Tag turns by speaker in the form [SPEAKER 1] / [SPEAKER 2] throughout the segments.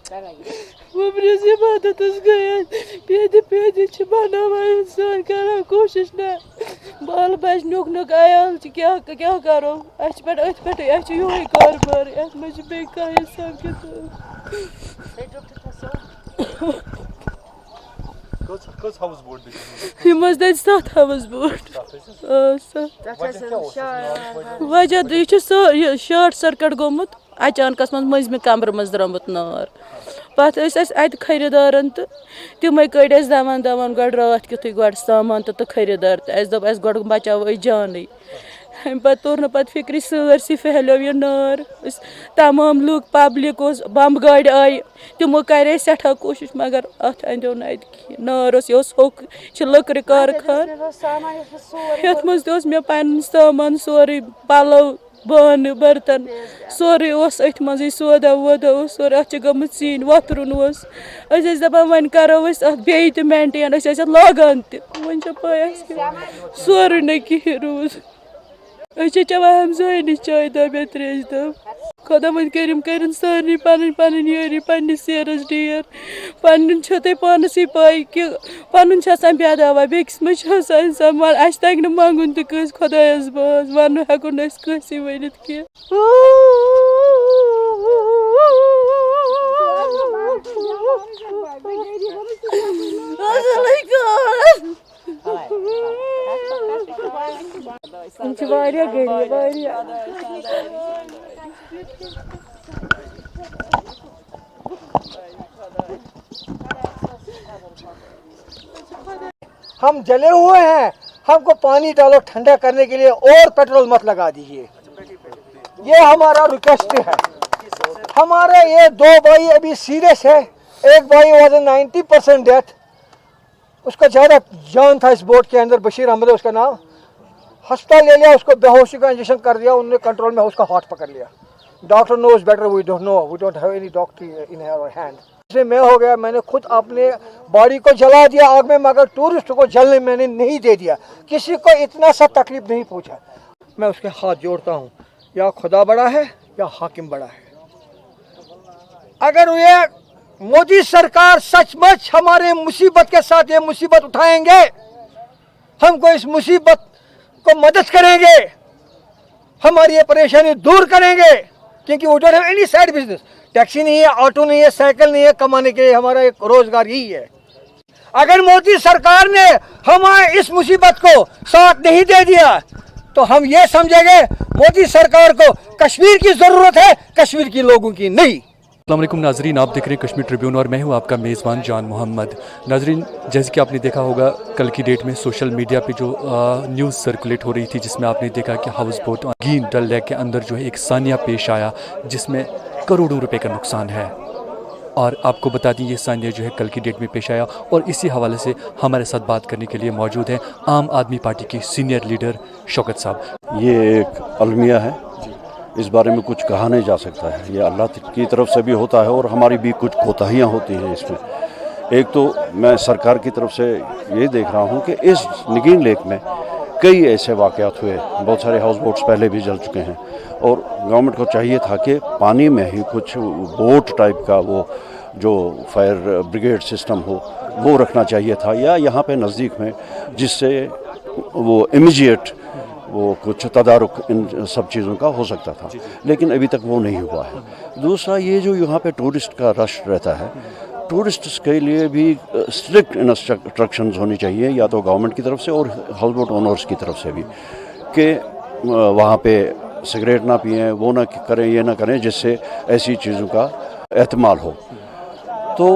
[SPEAKER 1] Mumriz ibadat gaya pedi बनावान इंसान करा कोशिश ना बाल बच नुक आयल क्या करो अच पे अच यो कारबार अत मज बे का हिसाब किताब
[SPEAKER 2] Kız havuz board
[SPEAKER 1] Yılmaz dedi saat havuz board वजह यह शॉर्ट सर्किट गोमुत अचानक मजमि कमर मज द्रमुत नार पत अत खरीदारन तो तमें कड़ दवान गो रात कितु गो सामान तो खरीदार तो गो बचाव जान पे तोर पे फिक्र सरसी फैलो यह नार तमाम लूक पब्लिक बम गाड़ आई तमो करे सठा कोशिश मगर अत अंदो न नार यह होक लकड़ कारखान ये मज मे पन सामान सोरे पलो बान बर्तन सोरे अथ मज सोदा वोदा सोरे अत गमुत सीन वतरुन दपान वन करो बे तो मेंटेन लागान वन पाई सोरे न कहें रूज चवान हमसाय नश चाय दब या त्रेश दब खुदा वह करिम कर सारे पन यारी पन्नस सेरस डेर पन पानस पाई कि पन बेदावा बेस मज इंसान अस तक न मंगुन तो कस खुदायस बाज वन हेको नसी वन कह
[SPEAKER 3] हम जले हुए हैं, हमको पानी डालो ठंडा करने के लिए और पेट्रोल मत लगा दीजिए, ये हमारा रिक्वेस्ट है। हमारे ये दो भाई अभी सीरियस है, एक भाई वाज 90% डेथ, उसका ज़्यादा जान था इस बोट के अंदर, बशीर अहमद है उसका नाम, अस्पताल ले लिया, उसको बेहोशी का इंजेक्शन कर दिया, उन्होंने कंट्रोल में उसका हार्ट पकड़ लिया। Doctor knows better, we don't know, we don't have any doctor in our hand. इसलिए मैं हो गया, मैंने खुद अपने बॉडी को जला दिया आग में, मगर टूरिस्ट को जलने मैंने नहीं दे दिया, किसी को इतना सा तकलीफ नहीं पहुंचा। मैं उसके हाथ जोड़ता हूँ, या खुदा बड़ा है या हाकिम बड़ा है। अगर ये मोदी सरकार सचमुच हमारे मुसीबत के साथ ये मुसीबत उठाएंगे, हमको इस मुसीबत को मदद करेंगे, हमारी ये परेशानी दूर करेंगे, क्योंकि वो don't have any side business, taxi नहीं है, ऑटो नहीं है, साइकिल नहीं है, कमाने के लिए हमारा एक रोजगार यही है। अगर मोदी सरकार ने हमारे इस मुसीबत को साथ नहीं दे दिया तो हम ये समझेंगे मोदी सरकार को कश्मीर की जरूरत है, कश्मीर के लोगों की नहीं।
[SPEAKER 4] अस्सलाम वालेकुम नाजरीन, आप देख रहे हैं कश्मीर ट्रिब्यून और मैं हूं आपका मेज़बान जान मोहम्मद। नाजरीन, जैसे कि आपने देखा होगा कल की डेट में सोशल मीडिया पे जो न्यूज़ सर्कुलेट हो रही थी, जिसमें आपने देखा कि हाउस बोट गीन डल लेक के अंदर जो है एक सानिया पेश आया जिसमें करोड़ों रुपए का नुकसान है। और आपको बता दें ये सानिया जो है कल की डेट में पेश आया, और इसी हवाले से हमारे साथ बात करने के लिए मौजूद हैं आम आदमी पार्टी के सीनियर लीडर शौकत साहब।
[SPEAKER 5] ये एक अलमिया है, इस बारे में कुछ कहा नहीं जा सकता है, ये अल्लाह की तरफ से भी होता है और हमारी भी कुछ कोताहियाँ होती हैं इसमें। एक तो मैं सरकार की तरफ से ये देख रहा हूँ कि इस निगीन लेक में कई ऐसे वाक़यात हुए, बहुत सारे हाउस बोट्स पहले भी जल चुके हैं, और गवर्नमेंट को चाहिए था कि पानी में ही कुछ बोट टाइप का वो जो फायर ब्रिगेड सिस्टम हो वो रखना चाहिए था, या यहाँ पे नज़दीक में, जिससे वो इमीडिएट वो कुछ तदारुक इन सब चीज़ों का हो सकता था, लेकिन अभी तक वो नहीं हुआ है। दूसरा, ये जो यहाँ पे टूरिस्ट का रश रहता है, टूरिस्ट्स के लिए भी स्ट्रिक्ट इंस्ट्रक्शंस होनी चाहिए, या तो गवर्नमेंट की तरफ से और हाउस बोट ओनर्स की तरफ से भी, कि वहाँ पे सिगरेट ना पिएं, वो ना करें, ये ना करें, जिससे ऐसी चीज़ों का एहतमाल हो। तो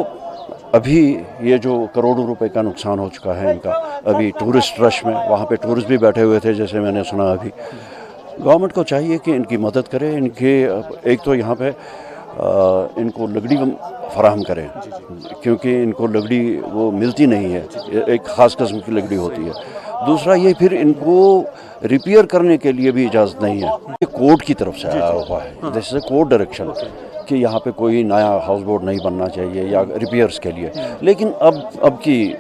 [SPEAKER 5] अभी ये जो करोड़ों रुपए का नुकसान हो चुका है इनका, अभी टूरिस्ट रश में वहाँ पे टूरिस्ट भी बैठे हुए थे, जैसे मैंने सुना। अभी गवर्नमेंट को चाहिए कि इनकी मदद करे, इनके एक तो यहाँ पे इनको लकड़ी फराहम करें, क्योंकि इनको लकड़ी वो मिलती नहीं है, एक ख़ास किस्म की लकड़ी होती है। दूसरा, ये फिर इनको रिपेयर करने के लिए भी इजाज़त नहीं है, ये कोर्ट की तरफ से आया हुआ है, दिस इज़ कोर्ट डायरेक्शन कि यहाँ पे कोई नया हाउस बोट नहीं बनना चाहिए या रिपेयर्स के लिए। लेकिन अब की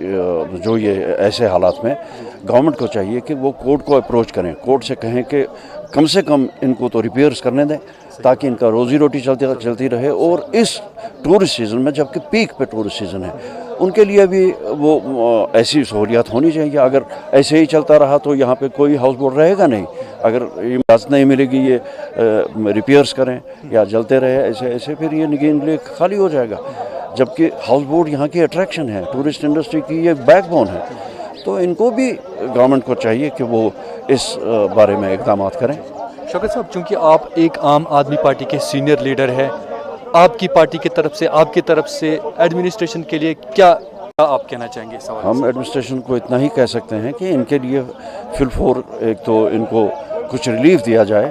[SPEAKER 5] जो ये ऐसे हालात में गवर्नमेंट को चाहिए कि वो कोर्ट को अप्रोच करें, कोर्ट से कहें कि कम से कम इनको तो रिपेयर्स करने दें, ताकि इनका रोजी रोटी चलती रहे। और इस टूरिस्ट सीज़न में, जबकि पीक पे टूरिस्ट सीज़न है, उनके लिए भी वो ऐसी सहूलियत होनी चाहिए। अगर ऐसे ही चलता रहा तो यहाँ पे कोई हाउस बोट रहेगा नहीं। अगर इजाज़त नहीं मिलेगी ये रिपेयर्स करें या जलते रहे ऐसे ऐसे, फिर ये निगेन लेक खाली हो जाएगा। जबकि हाउस बोट यहाँ की अट्रैक्शन है, टूरिस्ट इंडस्ट्री की ये बैकबोन है। तो इनको भी गवर्नमेंट को चाहिए कि वो इस बारे में इक़दाम करें।
[SPEAKER 4] शौकत साहब, चूँकि आप एक आम आदमी पार्टी के सीनियर लीडर हैं, आपकी पार्टी की तरफ से, आपकी तरफ से एडमिनिस्ट्रेशन के लिए क्या आप कहना चाहेंगे इस सवाल?
[SPEAKER 5] हम एडमिनिस्ट्रेशन को इतना ही कह सकते हैं कि इनके लिए फिलफोर एक तो इनको कुछ रिलीफ दिया जाए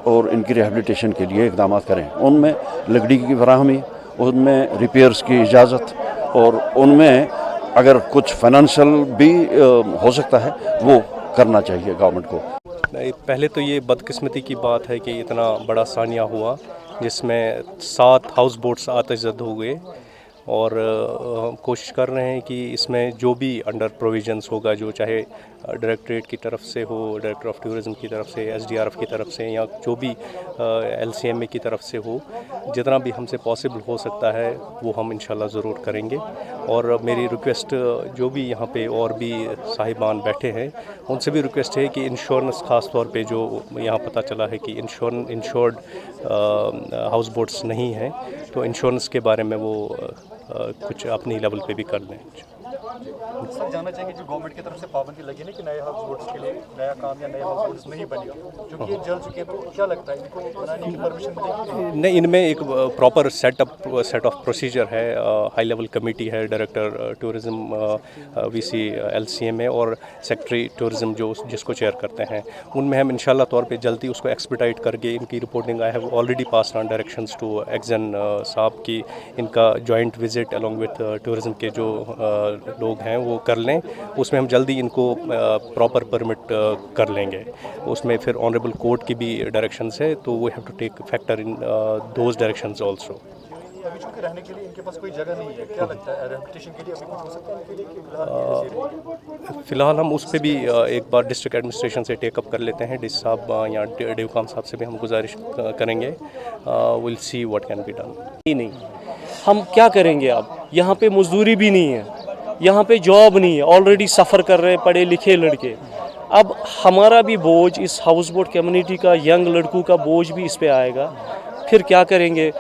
[SPEAKER 5] और इनकी रिहेबिलिटेशन के लिए इक़दाम करें। उनमें लकड़ी की फराहमी, उनमें रिपेयर्स की इजाज़त, और उनमें अगर कुछ फाइनेंशियल भी हो सकता है वो करना चाहिए गवर्नमेंट को।
[SPEAKER 2] पहले तो ये बदकिस्मती की बात है कि इतना बड़ा सानिया हुआ जिसमें 7 हाउस बोट्स आतिशज़द हो गए, और हम कोशिश कर रहे हैं कि इसमें जो भी अंडर प्रोविजंस होगा, जो चाहे डायरेक्टरेट की तरफ से हो, डायरेक्टर ऑफ टूरिज़म की तरफ से, SDRF की तरफ से, या जो भी LCMA की तरफ से हो, जितना भी हमसे पॉसिबल हो सकता है वो हम इंशाल्लाह ज़रूर करेंगे। और मेरी रिक्वेस्ट जो भी यहाँ पे और भी साहिबान बैठे हैं उनसे भी रिक्वेस्ट है कि इंश्योरेंस ख़ास तौर पे, जो यहाँ पता चला है कि इंश्योर्ड हाउस बोट्स नहीं हैं, तो इंश्योरेंस के बारे में वो कुछ अपनी लेवल पे भी कर लें।
[SPEAKER 6] सर, जानना चाहेंगे जो गवर्नमेंट की तरफ से पाबंदी लगी ना कि नए हाउस बोट्स के लिए नया काम या नए हाउस बोट्स नहीं बनेगा, क्योंकि ये जल चुके हैं, तो क्या लगता है इनको बनाने की परमिशन मिलेगी?
[SPEAKER 2] नहीं, इनमें एक प्रॉपर सेट ऑफ प्रोसीजर है, हाई लेवल कमेटी है, डायरेक्टर टूरिज़म VC LCMA और सेक्रेटरी टूरिज़म जो जिसको चेयर करते हैं, उनमें हम इंशाल्लाह तौर पे जल्दी उसको एक्सपेडाइट करके इनकी reporting I have already pass on directions to XEN साहब की इनका joint visit along with tourism के जो लोग हैं वो कर लें। उसमें हम जल्दी इनको प्रॉपर परमिट कर लेंगे। उसमें फिर ऑनरेबल कोर्ट की भी डायरेक्शंस है, तो we have to take factor in those directions also.
[SPEAKER 6] अभी चूँकि रहने के लिए इनके पास कोई जगह नहीं है, क्या लगता है रिहेबिलिटेशन के लिए अभी कुछ हो सकता है इनके लिए कि
[SPEAKER 2] फ़िलहाल हम उस पर भी एक बार डिस्ट्रिक्ट एडमिनिस्ट्रेशन से टेकअप कर लेते हैं। डिस साहब या डेवकाम साहब से भी हम गुजारिश करेंगे। Will see what can be done.
[SPEAKER 7] नहीं, हम क्या करेंगे? अब यहाँ पे मजदूरी भी नहीं है, यहाँ पे जॉब नहीं है, ऑलरेडी सफ़र कर रहे हैं पढ़े लिखे लड़के। अब हमारा भी बोझ, इस हाउस बोट कम्युनिटी का, यंग लड़कों का बोझ भी इस पे आएगा। फिर क्या करेंगे?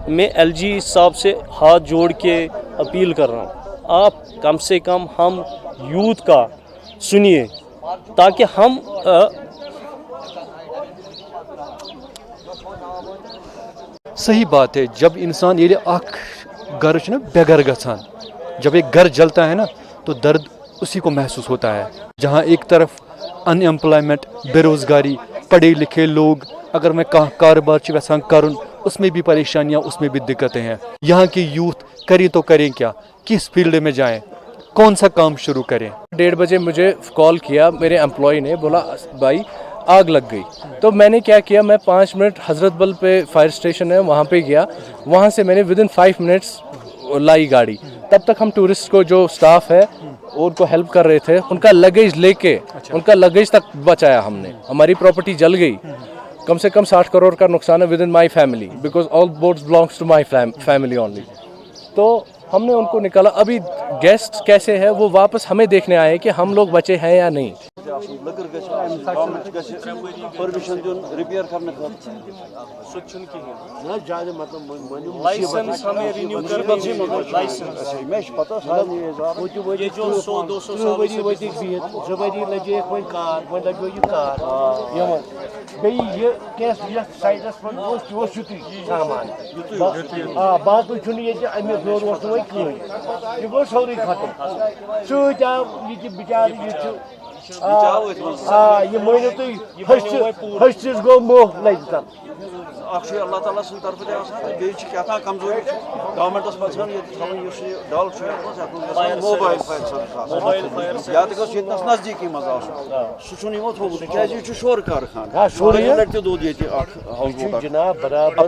[SPEAKER 7] मैं LG साहब से हाथ जोड़ के अपील कर रहा हूँ, आप कम से कम हम यूथ का सुनिए, ताकि हम
[SPEAKER 4] सही बात है। जब इंसान ये घर ना बेघर गसान, जब एक घर जलता है ना तो दर्द उसी को महसूस होता है। जहाँ एक तरफ अनएम्प्लॉयमेंट, बेरोज़गारी, पढ़े लिखे लोग, अगर मैं कारोबार यसान करूँ उसमें भी परेशानियाँ, उसमें भी दिक्कतें हैं। यहाँ की यूथ करे तो करें क्या, किस फील्ड में जाएं, कौन सा काम शुरू करें?
[SPEAKER 8] 1:30 बजे मुझे कॉल किया मेरे एम्प्लॉय ने, बोला भाई आग लग गई। तो मैंने क्या किया, मैं 5 मिनट हज़रत बल पे फायर स्टेशन है वहाँ पे गया, वहाँ से मैंने विदिन 5 मिनट्स लाई गाड़ी। तब तक हम टूरिस्ट को जो स्टाफ है उनको हेल्प कर रहे थे, उनका लगेज लेके उनका लगेज तक बचाया हमने। हमारी प्रॉपर्टी जल गई, कम से कम 60 करोड़ का नुकसान है with in my family, because all boats belongs to my family only. तो हमने उनको निकाला। अभी गेस्ट कैसे है वो वापस हमें देखने आए कि हम लोग बचे हैं या नहीं।
[SPEAKER 7] लाइसेंस हमें रिन्यू करना चाहिए। लाइसेंस ये जो 100-200 साल से
[SPEAKER 3] जबरी लगे कोई कार वो लगो ये कार यमन बे ये केस ये साइडस पर वो छुट्टी सामान हां बात छुनी ये अमे जोर वस वही की ये वो सौरी खत्म सुजा ये बिचार ये ये महीने तो हस्टिस गो मोह लग
[SPEAKER 5] अल्लाह ताला सं तरफ क्या कमजोरी गवर्नमेंटस पछन ये डल मोबाइल फायर या तो नजदीकी मजा सह थोबुत क्या शोर कारखाना शोर लड़ते दो ये जनाब बराबर